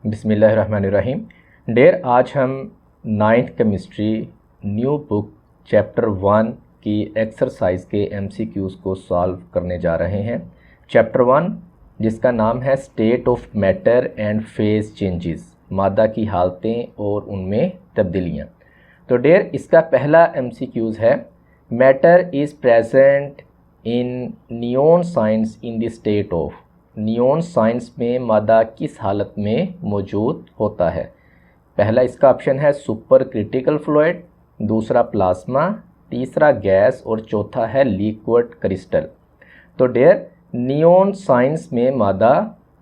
बिस्मिल्लाहिर्रहमानिर्रहीम। डेयर आज हम 9th chemistry new book chapter 1 की एक्सरसाइज के MCQs को सॉल्व करने जा रहे हैं। चैप्टर 1 जिसका नाम है state of matter and phase changes, मादा की हालतें और उनमें तब्दीलियाँ। तो डेयर इसका पहला MCQs है, matter is present in neon science in the state of. Neon science में मादा किस हालत में मौजूद होता है? पहला इसका ऑप्शन है सुपर क्रिटिकल फ्लूइड, दूसरा प्लाज्मा, तीसरा गैस और चौथा है लिक्विड क्रिस्टल। तो डेयर नियॉन साइंस में मादा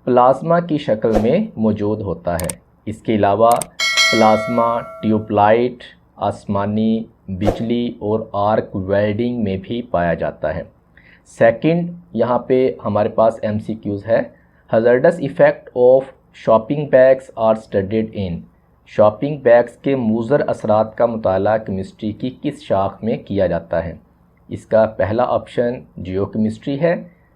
प्लाज्मा की शक्ल में मौजूद होता है। इसके अलावा प्लाज्मा ट्यूबलाइट, आसमानी बिजली और आर्क वेल्डिंग में भी पाया जाता है। सेकंड यहाँ पे हमारे पास MCQs है, hazards effect of shopping bags are studied in. Shopping bags के मुज़र असरात का मुताला केमिस्ट्री की किस शाख में किया जाता है? इसका पहला ऑप्शन जियोकेमिस्ट्री है,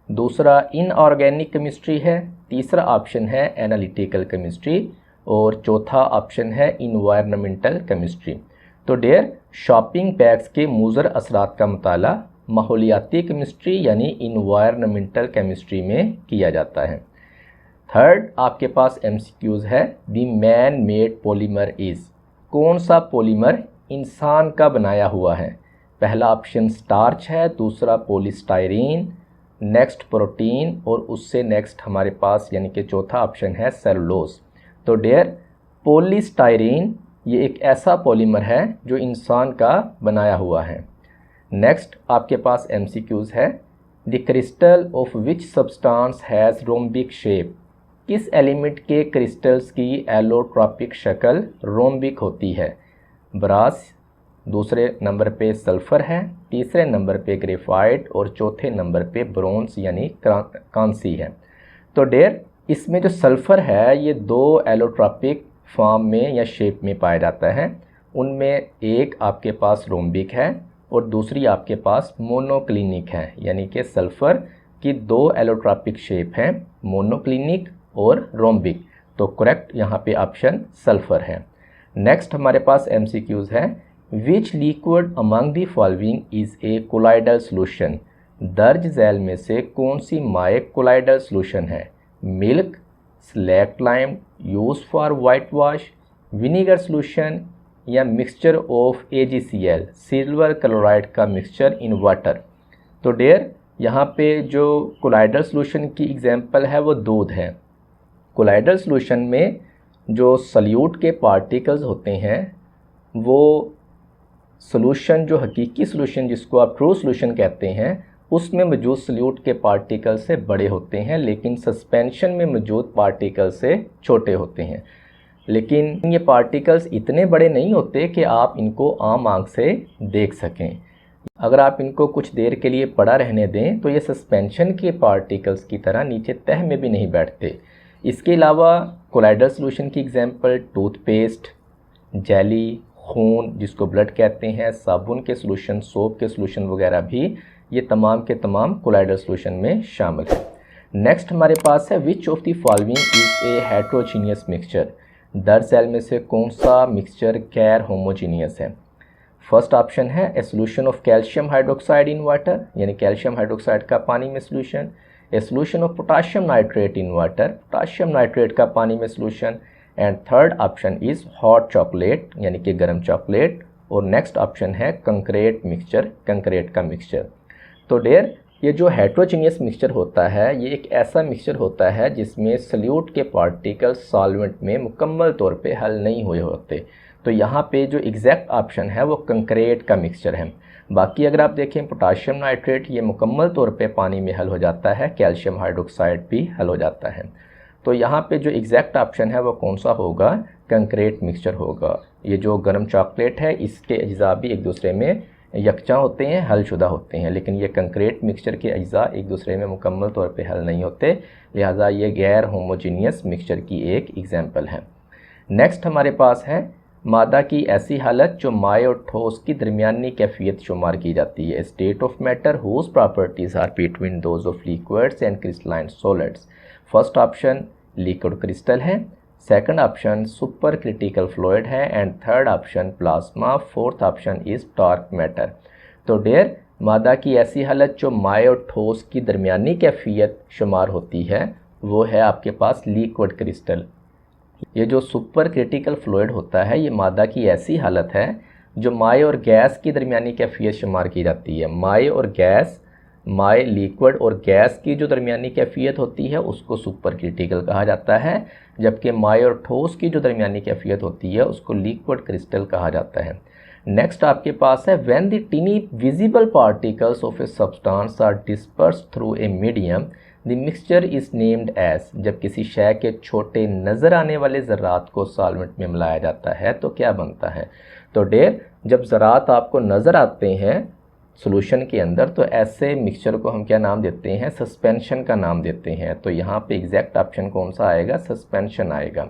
दूसरा इनऑर्गेनिक केमिस्ट्री है, तीसरा ऑप्शन है एनालिटिकल केमिस्ट्री और चौथा ऑप्शन है इन्वायरमेंटल केमिस्ट्री। तो डेयर शॉपिंग बैग्स के मुज़र असरात का मुताला माहौलियाती केमिस्ट्री यानी इन्वायरमेंटल केमिस्ट्री में किया जाता है। थर्ड आपके पास MCQs है, the man made polymer is. कौन सा पॉलीमर इंसान का बनाया हुआ है? पहला ऑप्शन स्टार्च है, दूसरा पॉलीस्टायरीन, नेक्स्ट प्रोटीन और उससे नेक्स्ट हमारे पास यानी कि चौथा ऑप्शन है सेलुलोज। तो डेयर पॉलीस्टायरीन ये एक ऐसा पॉलीमर है जो इंसान का बनाया हुआ है। नेक्स्ट आपके पास MCQs है, the crystal of which substance has rhombic shape. किस एलिमेंट के क्रिस्टल्स की एलोट्रॉपिक शक्ल रोम्बिक होती है? ब्रास, दूसरे नंबर पे सल्फ़र है, तीसरे नंबर पे ग्रेफाइट और चौथे नंबर पे ब्रोंज यानी कांसी है। तो डेयर इसमें जो सल्फ़र है ये दो एलोट्रॉपिक फॉर्म में या शेप में पाया जाता है। उनमें एक आपके पास रोम्बिक है और दूसरी आपके पास मोनोक्लिनिक है, यानी कि सल्फ़र की दो एलोट्रॉपिक शेप हैं, मोनोक्लिनिक और रोम्बिक। तो करेक्ट यहाँ पे ऑप्शन सल्फ़र है। नेक्स्ट हमारे पास MCQs है, which liquid among the following is a colloidal solution. दर्ज झैल में से कौन सी माए कोलाइडल सोल्यूशन है? Milk, slaked lime, use for whitewash, vinegar solution या mixture of AgCl, silver chloride का मिक्सचर इन वाटर। तो डेयर यहाँ पे जो कोलाइडल सोल्यूशन की एग्जांपल है वो दूध है। कोलाइडल सोल्यूशन में जो सल्यूट के पार्टिकल्स होते हैं वो सोल्यूशन जो हकीकी सोल्यूशन जिसको आप ट्रू सोल्यूशन कहते हैं उसमें मौजूद सल्यूट के पार्टिकल से बड़े होते हैं, लेकिन सस्पेंशन में मौजूद पार्टिकल से छोटे होते हैं। लेकिन ये पार्टिकल्स इतने बड़े नहीं होते कि आप इनको आम आंख से देख सकें। अगर आप इनको कुछ देर के लिए पड़ा रहने दें तो ये सस्पेंशन के पार्टिकल्स की तरह नीचे तह में भी नहीं बैठते। इसके अलावा कोलाइडल सोल्यूशन की एग्जांपल टूथपेस्ट, जेली, खून जिसको ब्लड कहते हैं, साबुन के सोल्यूशन, सोप के सोल्यूशन वगैरह भी ये तमाम के तमाम कोलाइडल सोल्यूशन में शामिल है। नेक्स्ट हमारे पास है, which of the following is A heterogeneous mixture. दर्ज झैल में से कौन सा मिक्सचर गैर होमोजीनियस है? फर्स्ट ऑप्शन है a solution of calcium hydroxide in water, यानी कैल्शियम हाइड्रोक्साइड का पानी में solution. A solution of potassium nitrate in water, potassium nitrate का पानी में solution. And third option is hot chocolate यानी कि गर्म चॉकलेट। और नेक्स्ट ऑप्शन है कंक्रीट मिक्सचर, कंक्रीट का मिक्सचर। तो डेयर ये जो हेट्रोजीनियस मिक्सचर होता है ये एक ऐसा मिक्सचर होता है जिसमें सल्यूट के पार्टिकल सॉल्वेंट में मुकम्मल तौर पे हल नहीं हुए होते। तो यहाँ पे जो एग्जैक्ट ऑप्शन है वो कंक्रीट का मिक्सचर है। बाकी अगर आप देखें पोटाशियम नाइट्रेट ये मुकम्मल तौर पे पानी में हल हो जाता है, कैल्शियम हाइड्रोक्साइड भी हल हो जाता है। तो यहाँ पे जो एग्जैक्ट ऑप्शन है वो कौन सा होगा? कंक्रीट मिक्सचर होगा। ये जो गर्म चॉकलेट है इसके अज्जा भी एक दूसरे में यकजा होते हैं, हलशुदा होते हैं, लेकिन ये कंक्रीट मिक्सचर के अज्जा एक दूसरे में मुकम्मल तौर पे हल नहीं होते, लिहाजा ये गैर होमोजीनियस मिक्सचर की एक एग्जांपल है। नेक्स्ट हमारे पास है, मादा की ऐसी हालत जो माए और ठोस की दरमियानी कैफियत शुमार की जाती है। State of matter whose properties are between those of liquids and crystalline solids. First option liquid crystal है, second option super critical fluid है and third option plasma, fourth option is dark matter. तो dear, मादा की ऐसी हालत जो माए और ठोस की दरमियानी कैफियत शुमार होती है वो है आपके पास लिक्विड क्रिस्टल। ये जो सुपर क्रिटिकल फ्लूइड होता है ये मादा की ऐसी हालत है जो माए और गैस की दरमियानी कैफियत शुमार की जाती है। माए और गैस, माए लिक्विड और गैस की जो दरमियानी कैफियत होती है उसको सुपर क्रिटिकल कहा जाता है, जबकि माए और ठोस की जो दरमियानी कैफियत होती है उसको लिक्विड क्रिस्टल कहा जाता है। नेक्स्ट आपके पास है when the tiny visible particles of a substance are dispersed through a medium the mixture is named as. जब किसी शय के छोटे नज़र आने वाले ज़रात को सॉल्वेंट में मिलाया जाता है तो क्या बनता है? तो डियर, जब ज़रात आपको नज़र आते हैं सॉल्यूशन के अंदर तो ऐसे मिक्सचर को हम क्या नाम देते हैं? सस्पेंशन का नाम देते हैं। तो यहाँ पे एग्जैक्ट ऑप्शन कौन सा आएगा? सस्पेंशन आएगा।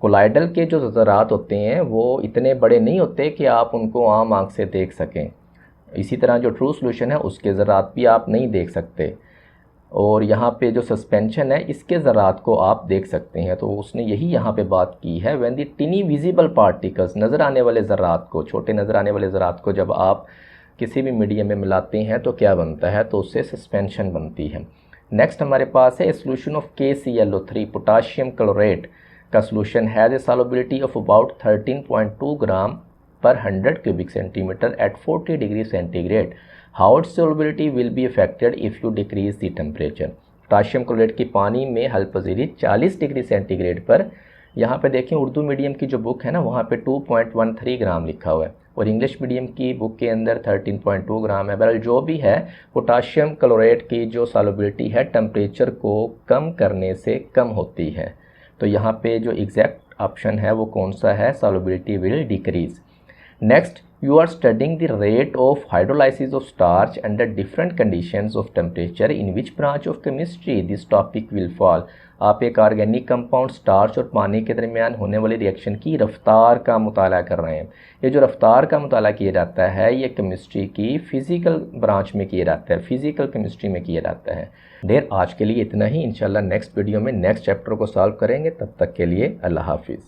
कोलाइडल के जो ज़रात होते हैं वो इतने बड़े नहीं होते कि आप उनको आम आँख से देख सकें। इसी तरह जो ट्रू सॉल्यूशन है उसके ज़रात भी आप नहीं देख सकते, और यहाँ पे जो सस्पेंशन है इसके ज़रात को आप देख सकते हैं। तो उसने यही यहाँ पे बात की है, when the tiny visible particles, नज़र आने वाले ज़रात को, छोटे नज़र आने वाले ज़रात को जब आप किसी भी मीडियम में मिलाते हैं तो क्या बनता है? तो उससे सस्पेंशन बनती है। नेक्स्ट हमारे पास है solution of KClO3 potassium chlorate का solution has a solubility of about 13.2 gram पर 100 cubic centimetre at 40 degree centigrade. How its solubility will be affected if you decrease the temperature. Potassium chlorate की पानी में हल पजीरी 40 degree centigrade पर, यहाँ पे देखें उर्दू मीडियम की जो बुक है ना वहाँ पे 2.13 ग्राम लिखा हुआ है और इंग्लिश मीडियम की बुक के अंदर 13.2 ग्राम है। बहरहाल जो भी है, पोटाशियम क्लोरेट की जो सॉल्युबिलिटी है टेम्परेचर को कम करने से कम होती है। तो यहाँ पे जो एग्जैक्ट ऑप्शन है वो कौन सा है? Solubility will decrease. Next, you are studying the rate of hydrolysis of starch under different conditions of temperature, in which branch of chemistry this topic will fall। आप एक ऑर्गेनिक कंपाउंड स्टार्च और पानी के दरमियान होने वाली रिएक्शन की रफ्तार का मुताला कर रहे हैं। ये जो रफ्तार का मुताला किया जाता है ये केमिस्ट्री की फ़िज़िकल ब्रांच में किया जाता है, फ़िज़िकल केमिस्ट्री में किया जाता है। देर आज के लिए इतना ही, इंशाल्लाह नेक्स्ट वीडियो में नेक्स्ट चैप्टर को सॉल्व करेंगे। तब तक के लिए अल्लाह हाफिज़।